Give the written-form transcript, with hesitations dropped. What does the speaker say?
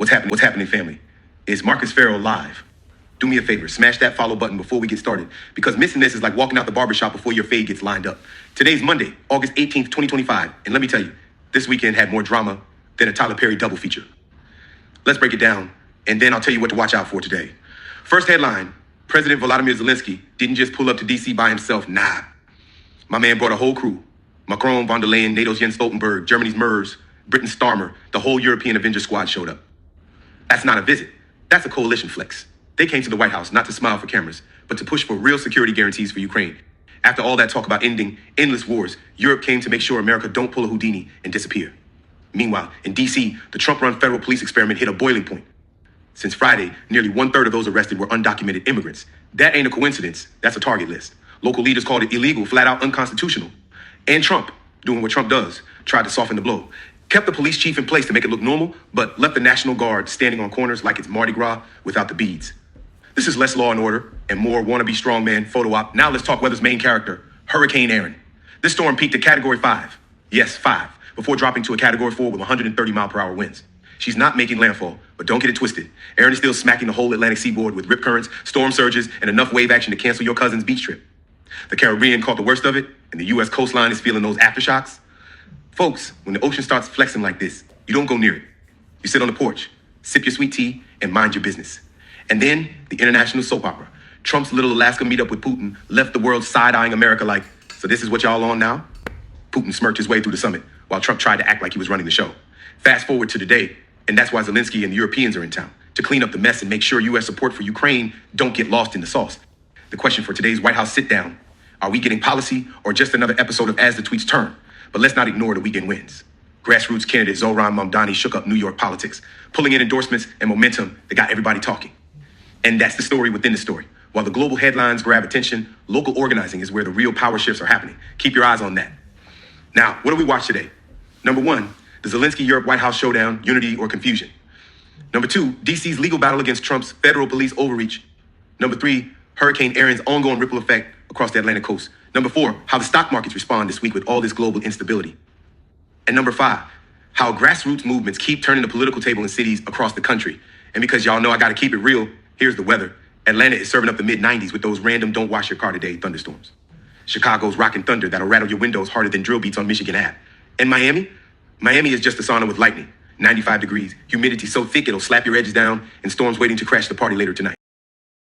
What's happening, family? Is Marcus Ferrell live? Do me a favor, smash that follow button before we get started, because missing this is like walking out the barbershop before your fade gets lined up. Today's Monday, August 18th, 2025, and let me tell you, this weekend had more drama than a Tyler Perry double feature. Let's break it down, and then I'll tell you what to watch out for today. First headline, President Volodymyr Zelensky didn't just pull up to DC by himself, nah. My man brought a whole crew. Macron, von der Leyen, NATO's Jens Stoltenberg, Germany's Merz, Britain's Starmer, the whole European Avenger squad showed up. That's not a visit. That's a coalition flex. They came to the White House not to smile for cameras, but to push for real security guarantees for Ukraine. After all that talk about ending endless wars, Europe came to make sure America don't pull a Houdini and disappear. Meanwhile, in D.C., the Trump-run federal police experiment hit a boiling point. Since Friday, nearly one-third of those arrested were undocumented immigrants. That ain't a coincidence. That's a target list. Local leaders called it illegal, flat out unconstitutional. And Trump, doing what Trump does, tried to soften the blow. Kept the police chief in place to make it look normal, but left the National Guard standing on corners like it's Mardi Gras without the beads. This is less law and order and more wannabe strongman photo op. Now let's talk weather's main character, Hurricane Erin. This storm peaked at Category 5. Yes, 5, before dropping to a Category 4 with 130 mile per hour winds. She's not making landfall, but don't get it twisted. Erin is still smacking the whole Atlantic seaboard with rip currents, storm surges, and enough wave action to cancel your cousin's beach trip. The Caribbean caught the worst of it, and the U.S. coastline is feeling those aftershocks. Folks, when the ocean starts flexing like this, you don't go near it. You sit on the porch, sip your sweet tea, and mind your business. And then the international soap opera. Trump's little Alaska meetup with Putin left the world side-eyeing America like, so this is what y'all on now? Putin smirked his way through the summit while Trump tried to act like he was running the show. Fast forward to today, and that's why Zelensky and the Europeans are in town, to clean up the mess and make sure U.S. support for Ukraine don't get lost in the sauce. The question for today's White House sit-down, are we getting policy or just another episode of As the Tweets Turn? But let's not ignore the weekend wins. Grassroots candidate Zohran Mamdani shook up New York politics, pulling in endorsements and momentum that got everybody talking. And that's the story within the story. While the global headlines grab attention, local organizing is where the real power shifts are happening. Keep your eyes on that. Now, what do we watch today? Number 1, the Zelensky-Europe White House showdown, unity or confusion. Number 2, DC's legal battle against Trump's federal police overreach. Number 3, Hurricane Erin's ongoing ripple effect across the Atlantic coast. Number 4, how the stock markets respond this week with all this global instability. And number 5, how grassroots movements keep turning the political table in cities across the country. And because y'all know I gotta keep it real, here's the weather. Atlanta is serving up the mid-90s with those random don't wash your car today thunderstorms. Chicago's rockin' thunder that'll rattle your windows harder than drill beats on Michigan Ave. And Miami is just a sauna with lightning. 95 degrees, humidity so thick it'll slap your edges down, and storms waiting to crash the party later tonight.